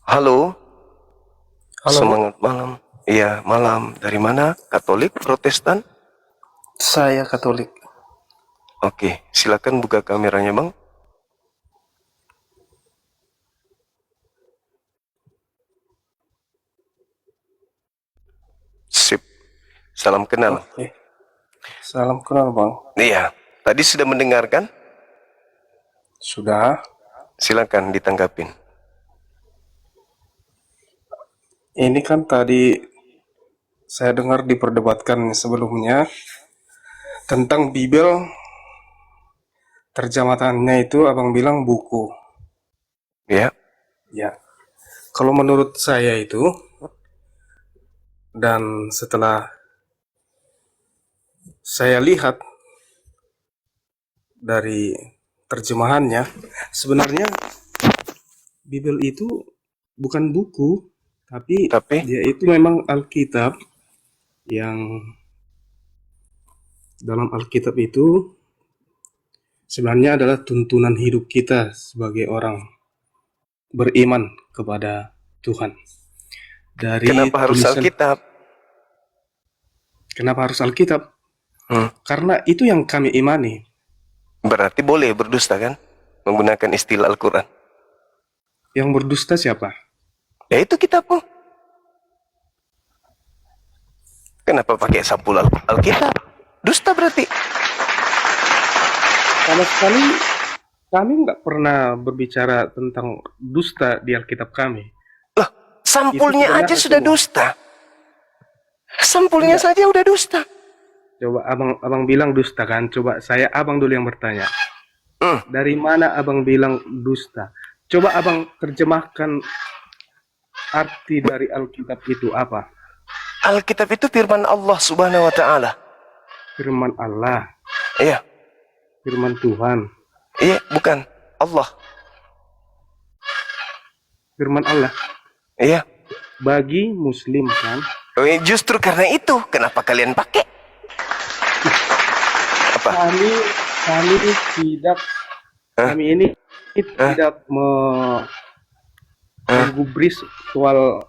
Halo, Halo, semangat malam. Iya, malam. Dari mana? Katolik, Protestan? saya Katolik. Oke, silakan buka kameranya, Bang. Sip. Salam kenal. Oke, salam kenal Bang. Iya, tadi sudah mendengarkan? Sudah, Silakan ditanggapin. ini kan tadi saya dengar diperdebatkan sebelumnya tentang Bible, terjemahannya itu Abang bilang buku. Ya, Ya, kalau menurut saya itu, dan setelah saya lihat dari terjemahannya, sebenarnya Bible itu bukan buku, tapi tapi dia itu memang Alkitab yang dalam Alkitab itu sebenarnya adalah tuntunan hidup kita sebagai orang beriman kepada Tuhan. Dari kenapa harus tulisan, Alkitab? kenapa harus Alkitab? Hmm, Karena itu yang kami imani. berarti boleh berdusta kan? Menggunakan istilah Al-Quran. Yang berdusta siapa? Ya itu kitabmu. Kenapa pakai sampul Alkitab? Dusta berarti. Sama sekali kami nggak pernah berbicara tentang dusta di Alkitab kami. Loh, Itu sampulnya aja kebenaran sudah semua. dusta. Sampulnya Enggak. saja udah dusta. Coba abang bilang dusta kan? Coba saya abang dulu yang bertanya. Hmm, Dari mana abang bilang dusta? Coba abang terjemahkan arti dari Alkitab itu apa? Alkitab itu firman Allah Subhanahu wa taala. Firman Allah, Iya, firman Tuhan, iya, bukan Allah. firman Allah Iya. bagi Muslim kan? Justru karena itu, kenapa kalian pakai? Apa? Kami tidak, Hah? kami ini Hah? tidak Hah? menggubris soal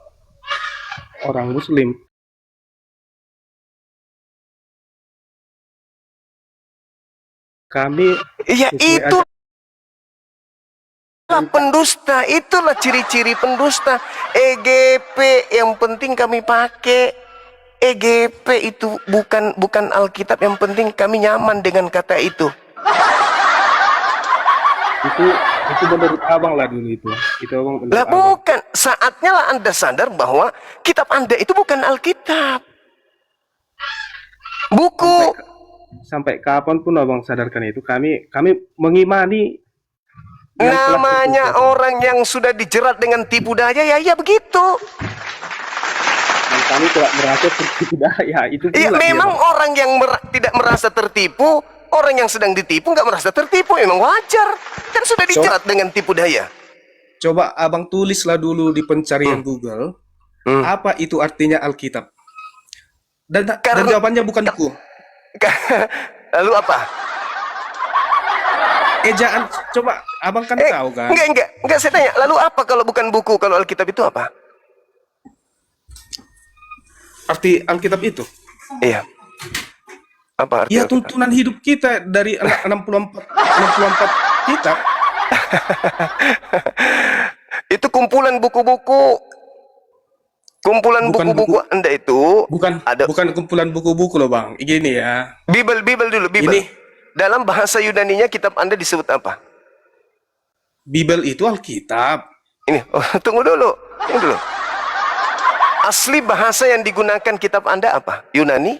orang Muslim. Kami Iya, sesuai itulah ajaran. pendusta, itulah ciri-ciri pendusta. EGP yang penting kami pakai. EGP itu bukan Alkitab, yang penting kami nyaman dengan kata itu. Itu menurut abang lah dulu itu. Itu abang Lah menurut abang. bukan, saatnya lah Anda sadar bahwa kitab Anda itu bukan Alkitab. Sampai Buku. sampai kapanpun abang sadarkan itu, kami mengimani yang telah Namanya tertulis orang yang sudah dijerat dengan tipu daya, ya begitu. dan kami tidak merasa tertipu daya. Itu Ya pula dia memang bang. orang yang tidak merasa tertipu, orang yang sedang ditipu nggak merasa tertipu, memang wajar. Kan sudah Coba, dijerat dengan tipu daya. coba abang tulislah dulu di Hmm, pencarian Google hmm. apa itu artinya Alkitab. Dan Karena jawabannya bukan buku. lalu apa? Ejaan, coba abang kan Eh, tahu kan. enggak saya tanya. Lalu apa kalau bukan buku? Kalau Alkitab itu apa? Arti Alkitab itu. Iya, apa arti Ya Alkitab? tuntunan hidup kita dari 64 kitab. Itu kumpulan Bukan buku, buku-buku Anda itu bukan ada bukan kumpulan buku-buku loh bang. Gini ya. Bible dulu, Bible. Ini Dalam bahasa Yunaninya kitab Anda disebut apa? Bible itu Alkitab. Ini, oh, tunggu dulu. Tunggu dulu. Asli bahasa yang digunakan kitab Anda apa? Yunani?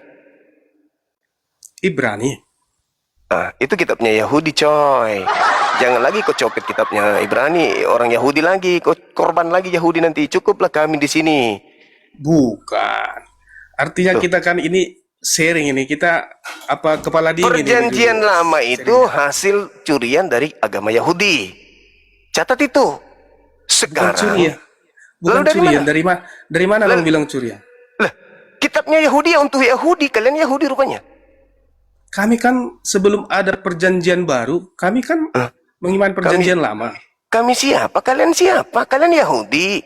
Ibrani. Ah, itu kitabnya Yahudi, coy. Jangan lagi kau copet kitabnya Ibrani, orang Yahudi lagi, kau korban lagi Yahudi nanti. Cukuplah kami di sini. Bukan. Artinya Tuh. kita kan ini sharing ini. Kita apa kepala dingin ini Perjanjian dulu lama itu sharingnya. hasil curian dari agama Yahudi. Catat itu. Bukan curi Sekarang, ya. lalu Bukan dari mana? curian. Dari mana Lalu, bang bilang curian? lah, kitabnya Yahudi ya untuk Yahudi. Kalian Yahudi rupanya. Kami kan sebelum ada perjanjian baru, kami kan Lah, mengimani kami perjanjian lama. kami siapa? Kalian siapa? Kalian Yahudi.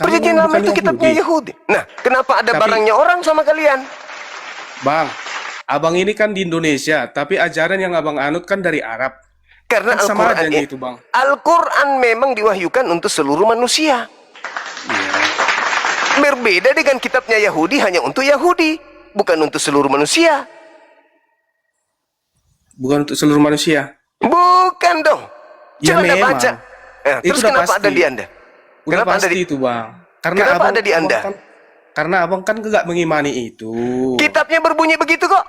Perjanjian memang lama bukan itu kitabnya Yahudi. Nah, kenapa ada Tapi- barangnya orang sama kalian? Bang, abang ini kan di Indonesia, tapi ajaran yang abang anut kan dari Arab. Karena Kan sama Al-Quran aja itu, Bang. Al-Quran memang diwahyukan untuk seluruh manusia. Iya. Berbeda dengan kitabnya Yahudi hanya untuk Yahudi, bukan untuk seluruh manusia. Bukan untuk seluruh manusia. Bukan dong. Ya, Coba Anda memang. baca. Itu Terus udah kenapa pasti. ada di Anda? Udah Kenapa ada pasti di itu, Bang. Kenapa ada di Anda? Karena abang kan nggak mengimani itu. Kitabnya berbunyi begitu kok.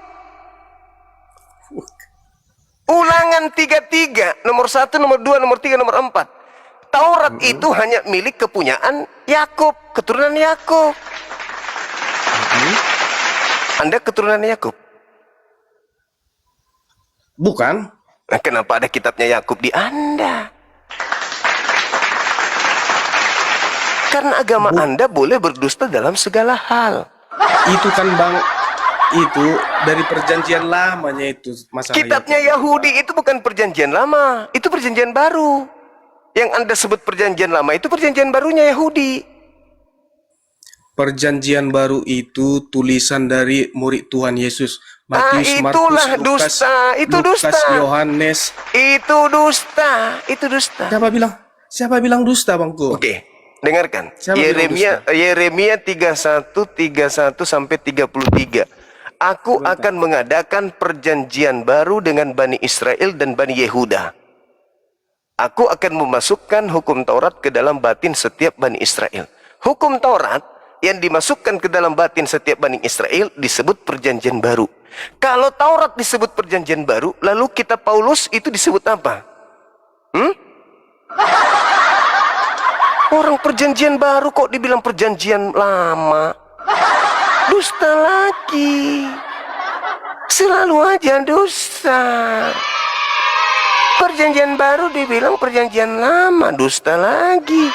Ulangan 33, nomor 1, nomor 2, nomor 3, nomor 4. Taurat itu hanya milik kepunyaan Yakub, keturunan Yakub. Anda keturunan Yakub. Bukan. Nah, kenapa ada kitabnya Yakub di Anda? Karena agama Anda boleh berdusta dalam segala hal. Itu kan, Bang, itu dari perjanjian lamanya itu masalah Kitabnya Yahudi itu bukan perjanjian lama, itu perjanjian baru. Yang Anda sebut perjanjian lama itu perjanjian barunya Yahudi. Perjanjian baru itu tulisan dari murid Tuhan Yesus. Matius, itulah Markus, Lukas, dusta, itu Lukas, dusta. Yohanes. Itu dusta, itu dusta. Siapa bilang? Siapa bilang dusta, Bangku? Oke, dengarkan. Siapa bilang Yeremia 31 sampai 33. Aku akan mengadakan perjanjian baru dengan Bani Israel dan Bani Yehuda. Aku akan memasukkan hukum Taurat ke dalam batin setiap Bani Israel. Hukum Taurat yang dimasukkan ke dalam batin setiap Bani Israel disebut perjanjian baru. Kalau Taurat disebut perjanjian baru, lalu kitab Paulus itu disebut apa? Orang perjanjian baru kok dibilang perjanjian lama? Dusta lagi. Selalu aja dusta. Perjanjian baru dibilang perjanjian lama, dusta lagi.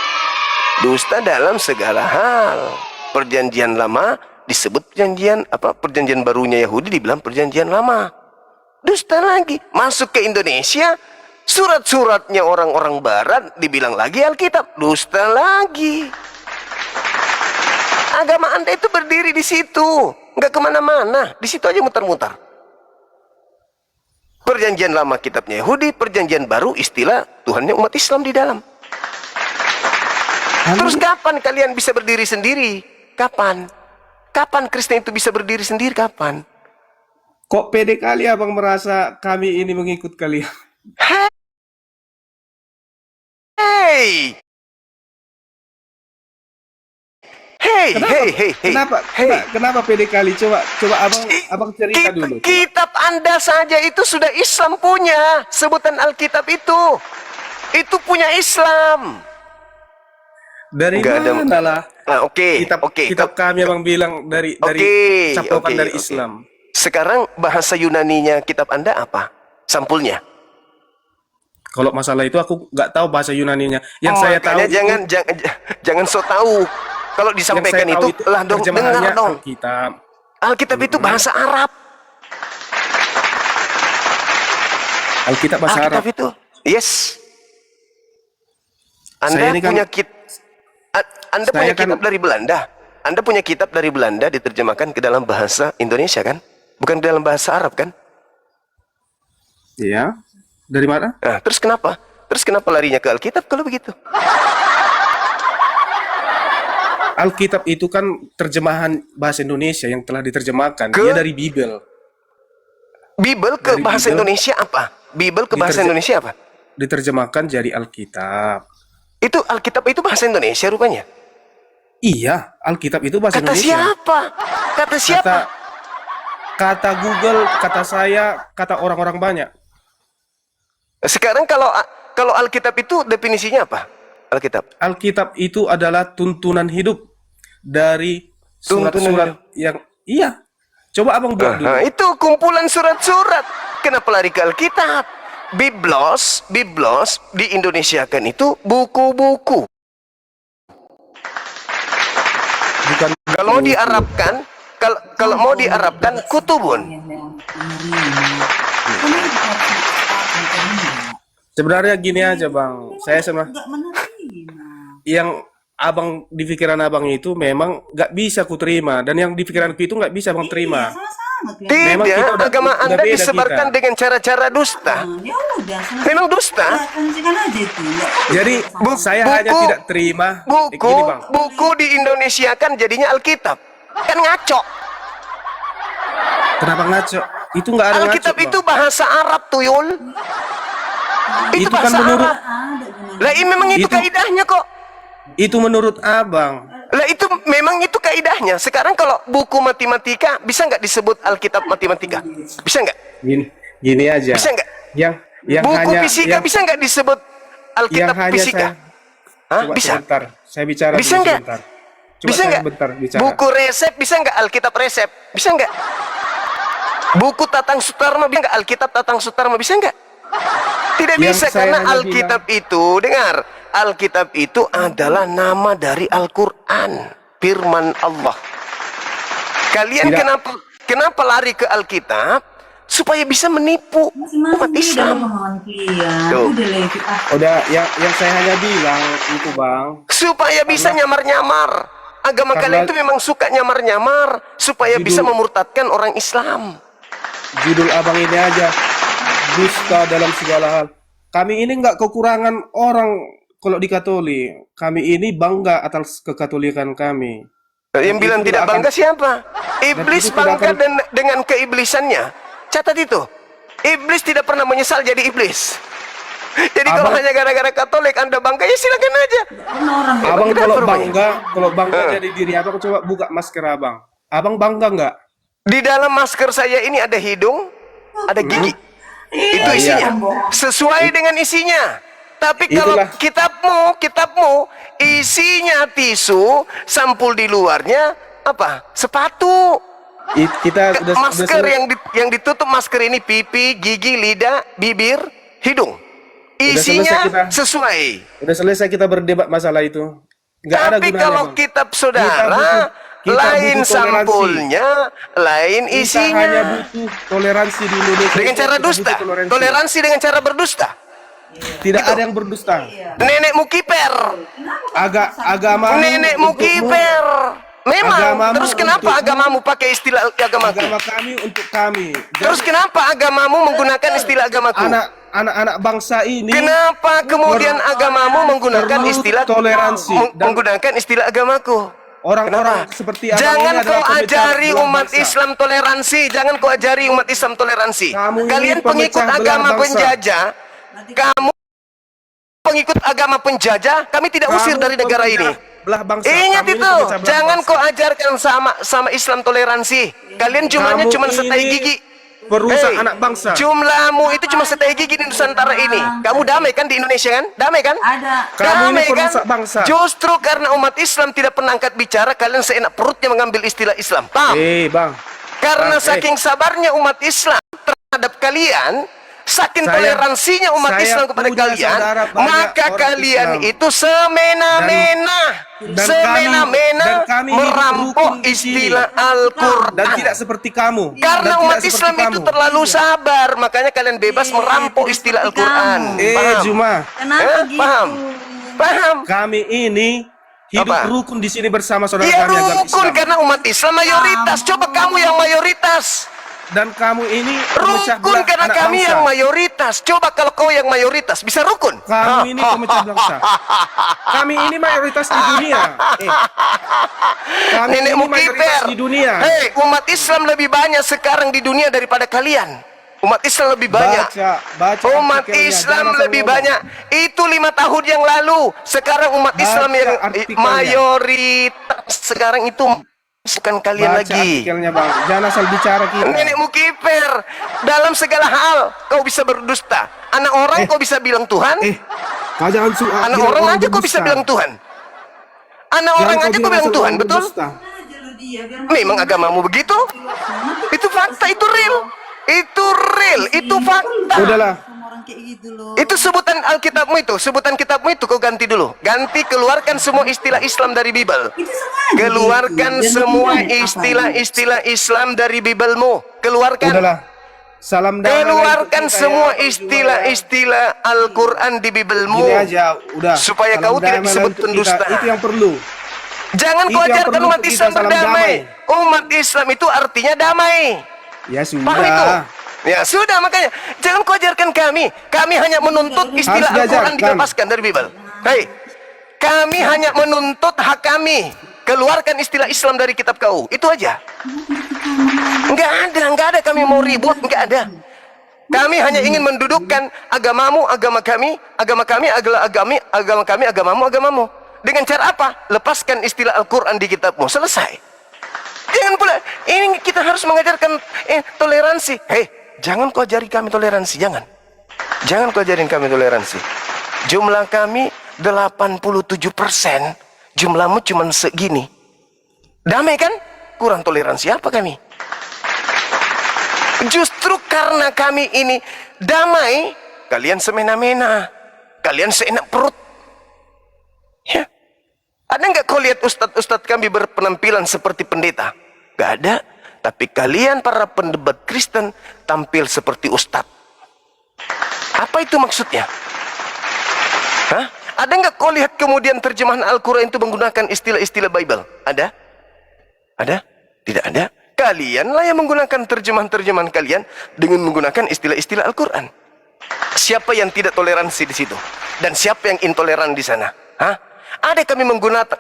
Dusta dalam segala hal. Perjanjian lama disebut perjanjian apa? Perjanjian barunya Yahudi dibilang perjanjian lama. Dusta lagi. Masuk ke Indonesia, surat-suratnya orang-orang barat dibilang lagi Alkitab, dusta lagi. Agama Anda itu berdiri di situ, nggak kemana-mana, di situ aja mutar-mutar. Perjanjian lama kitabnya Yahudi, perjanjian baru istilah Tuhannya umat Islam di dalam. Terus kapan kalian bisa berdiri sendiri? Kapan? Kapan Kristen itu bisa berdiri sendiri? Kapan? Kok pede kali abang merasa kami ini mengikut kalian? Hey! Hey, hey, hey, hey. Kenapa pede kali? Coba abang cerita dulu. Kitab Anda saja itu sudah Islam punya. Sebutan Alkitab itu punya Islam. Dari Nggak ada- mana lah? Oke. Kitab kami abang bilang dari capokan dari Islam. Sekarang bahasa Yunaninya kitab Anda apa? Sampulnya. Kalau masalah itu aku nggak tahu bahasa Yunaninya. Yang saya tahu Makanya jangan so tahu. Kalau disampaikan itu, lah dong, dengar dong. Alkitab. Alkitab itu bahasa Arab. Alkitab bahasa Arab. Alkitab itu, yes. Saya ini kan- Anda saya punya kan- kitab dari Belanda. Anda punya kitab dari Belanda diterjemahkan ke dalam bahasa Indonesia kan? Bukan dalam bahasa Arab kan? Iya. Dari mana? Nah, terus kenapa? Terus kenapa larinya ke Alkitab kalau begitu? Alkitab itu kan terjemahan bahasa Indonesia yang telah diterjemahkan. Ke- Dia dari Bible. Bible ke Dari bahasa Bible. Indonesia apa? Bible ke bahasa Indonesia apa? Diterjemahkan jadi Alkitab. Itu Alkitab itu bahasa Indonesia rupanya. Iya, Alkitab itu bahasa Kata Indonesia. siapa? Kata siapa? Kata Google, kata saya, kata orang-orang banyak. Sekarang kalau Alkitab itu definisinya apa? Alkitab. Alkitab itu adalah tuntunan hidup dari surat-surat yang iya. Coba abang buat dulu. Nah, itu kumpulan surat-surat. Kenapa lari ke Alkitab? Biblos diindonesiakan itu buku-buku. Bukan Kalau diarabkan, kalau mau diarabkan kutubun. sebenarnya gini aja bang. Saya sama yang abang di pikiran abang itu memang nggak bisa ku terima, dan yang di pikiranku itu nggak bisa abang terima. Sama-sama tuh. Memang kita Tidak, agama udah Anda beda disebarkan kita. dengan cara-cara dusta. Ya udah, sama-sama. Memang dusta. Konsisten aja itu. Nggak apa-apa. Jadi saya hanya buku- tidak terima. Buku Gini bang, buku di Indonesia kan jadinya Alkitab. Kan ngaco. kenapa ngaco? Itu nggak ada ngaco. Alkitab Bang. itu bahasa Arab, tuyul. Itu Itu kan bahasa menurut Arab. Ada gunanya. Lah, ini memang itu Itu- kaidahnya kok. itu menurut abang. Lah, itu memang itu kaidahnya. Sekarang kalau buku matematika bisa nggak disebut Alkitab matematika? Bisa nggak? Gini aja. Bisa nggak? Yang Buku hanya fisika yang, bisa nggak disebut yang Alkitab hanya fisika? Hah? Coba Bisa. sebentar. Saya bicara Bisa dulu nggak? sebentar. Coba Bisa saya nggak? sebentar bicara. Buku resep bisa nggak Alkitab resep? Bisa nggak? Buku Tatang Sutarma bisa nggak Alkitab Tatang Sutarma? Bisa nggak? Tidak Yang bisa, saya karena hanya Alkitab itu, dengar, Alkitab itu adalah nama dari Al-Quran, firman Allah. Kalian Tidak. kenapa lari ke Alkitab? Supaya bisa menipu Masing-masing umat beda Islam. pemahaman kalian. Tuh. Udah lah kita. Udah, yang saya hanya bilang itu bang. Supaya bisa nyamar-nyamar. Agama Karena- kalian itu memang suka nyamar-nyamar supaya Judul- bisa memurtadkan orang Islam. Judul abang ini aja, dusta dalam segala hal. Kami ini nggak kekurangan orang kalau di Katolik. Kami ini bangga atas kekatolikan kami. Yang bilang itu tidak tidak bangga akan- siapa? Iblis itu tidak bangga akan- dengan keiblisannya. Catat itu. Iblis tidak pernah menyesal jadi iblis. Jadi kalau Abang- hanya gara-gara Katolik Anda bangga, ya silakan aja. Karena orang Abang kenapa kalau rupanya? bangga jadi diri abang, coba buka masker abang. Abang bangga nggak? Di dalam masker saya ini ada hidung, ada gigi. Itu Iya. isinya. Sesuai dengan isinya. Tapi kalau Itulah. kitabmu isinya tisu, sampul di luarnya apa? Sepatu. Kita udah Masker selesai. yang ditutup masker ini pipi, gigi, lidah, bibir, hidung. Isinya selesai kita. sesuai. Udah selesai kita berdebat masalah itu. Nggak ada Tapi gunanya, kalau Bang. kitab saudara kita lain butuh toleransi. sampulnya, lain Kita hanya isinya. butuh toleransi di Indonesia. Dengan cara Kita butuh dusta. Toleransi dengan cara berdusta. Tidak ada yang berdusta. Nenekmu kiper. Agama Nenekmu kiper. Memang. Agamamu Terus kenapa untukmu. agamamu pakai istilah agamaku? agama kami untuk kami. Terus kenapa agamamu menggunakan istilah agamaku? Anak-anak bangsa ini Kenapa kemudian agamamu menggunakan perlu istilah toleransi dan menggunakan istilah agamaku? orang-orang Kenapa? seperti abang Jangan ini kau adalah pemecah ajari belah umat bangsa. Islam toleransi. Jangan kau ajari umat Islam toleransi. Kamu ini Kalian pemecah pengikut belah agama bangsa. penjajah. Kamu pengikut agama penjajah. Kami tidak usir Kamu dari negara pemecah ini. belah bangsa. Ingat Kamu ini itu. pemecah belah Jangan bangsa. kau ajarkan sama Islam toleransi. Kalian Kamu cuma setai ini gigi. perusak Hei, anak bangsa. Jumlahmu itu cuma setai gigi di Nusantara ini. Kamu damai kan di Indonesia kan? Damai kan? ada. Kamu ini Damai kan? perusak bangsa. Justru karena umat Islam tidak pernah angkat bicara, kalian seenak perutnya mengambil istilah Islam. Paham? Bang. Karena Bang, saking sabarnya umat Islam terhadap kalian, saking Saya- toleransinya umat saya Islam kepada punya kalian, saudara banyak maka orang kalian Islam. itu semena-mena, Dan semena-mena kami hidup merampok rukun di sini. istilah Al-Quran. Dan tidak seperti kamu. Karena Dan umat tidak Islam seperti itu kamu. terlalu sabar, makanya kalian bebas merampok tidak istilah seperti Al-Quran. kamu. Paham? Juma, Kenapa gitu? Paham? Paham? kami ini hidup Apa? rukun di sini bersama saudara Ya kami agama rukun Islam. karena umat Islam mayoritas. Coba kamu yang mayoritas. Dan kamu ini pemecah Rukun belah karena anak kami bangsa. yang mayoritas. Coba kalau kau yang mayoritas bisa rukun. Kamu ini pemecah bangsa. Kami ini mayoritas di dunia. Kami ini Nenekmu mayoritas kiper. di dunia. Hei, umat Islam lebih banyak sekarang di dunia daripada kalian. Umat Islam lebih banyak. Baca Umat artikelnya, Islam jangan lebih asal ngomong. banyak. Itu 5 tahun yang lalu. Sekarang umat Baca Islam yang artikelnya. mayoritas sekarang itu bukan kalian Baca lagi. artikelnya bang. Jangan asal bicara kita. Nenekmu kiper. Dalam segala hal kau bisa berdusta. Anak orang kau bisa bilang Tuhan. Kau jangan Anak orang aja kau bisa bilang Tuhan. Anak orang aja kau bilang Tuhan, betul? Aja lu dia, biar Memang agamamu begitu? Itu fakta, itu real. Itu real, itu fakta. Udahlah. sama orang kayak gitu loh. Itu sebutan Alkitabmu itu, sebutan kitabmu itu kau ganti dulu. Ganti, keluarkan semua istilah Islam dari Bible. Itu sengaja Keluarkan gitu. Biar semua makin banyak istilah-istilah Islam dari Bibelmu. Keluarkan. Udahlah. Salam damai. Keluarkan untuk kita semua ya, istilah-istilah Al-Quran di Bibelmu. Gini aja, udah. Supaya Salam kau tidak damai disebut untuk kita. pendusta. Itu yang perlu. Jangan Itu kau yang ajarkan perlu umat untuk kita, Islam salam berdamai. Umat Islam itu artinya damai. Ya sudah. Paham itu? Ya sudah, makanya jangan kau ajarkan kami. Kami hanya menuntut istilah Harus Al-Quran diajarkan. dilepaskan dari Bibel. Hei, kami hanya menuntut hak kami. Keluarkan istilah Islam dari kitab kau. Itu aja. Enggak ada kami mau ribut, enggak ada. Kami hanya ingin mendudukkan agamamu, agama kami adalah agama kami, agamamu, agamamu. Dengan cara apa? Lepaskan istilah Al-Quran di kitabmu. Selesai. Jangan pula, ini kita harus mengajarkan toleransi. Hei, jangan kau ajari kami toleransi, jangan. Jangan kau ajarin kami toleransi. Jumlah kami 87%, jumlahmu cuma segini. Damai kan? Kurang toleransi apa kami? Justru karena kami ini damai, kalian semena-mena, kalian seenak perut. Ya. Ada nggak kau lihat ustadz-ustadz kami berpenampilan seperti pendeta? Gak ada. Tapi kalian para pendebat Kristen tampil seperti ustadz. Apa itu maksudnya? Hah? Ada nggak kau lihat kemudian terjemahan Al-Quran itu menggunakan istilah-istilah Bible? Ada? Ada? Tidak ada. Kalianlah yang menggunakan terjemahan-terjemahan kalian dengan menggunakan istilah-istilah Al-Quran. Siapa yang tidak toleransi di situ? Dan siapa yang intoleran di sana? Hah? Ada kami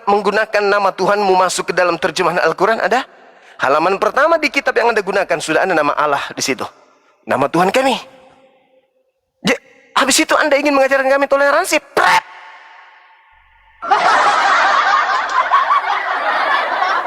menggunakan nama Tuhanmu masuk ke dalam terjemahan Al-Quran? Ada? Halaman pertama di kitab yang Anda gunakan sudah ada nama Allah di situ. Nama Tuhan kami. Habis itu Anda ingin mengajarkan kami toleransi? Prep!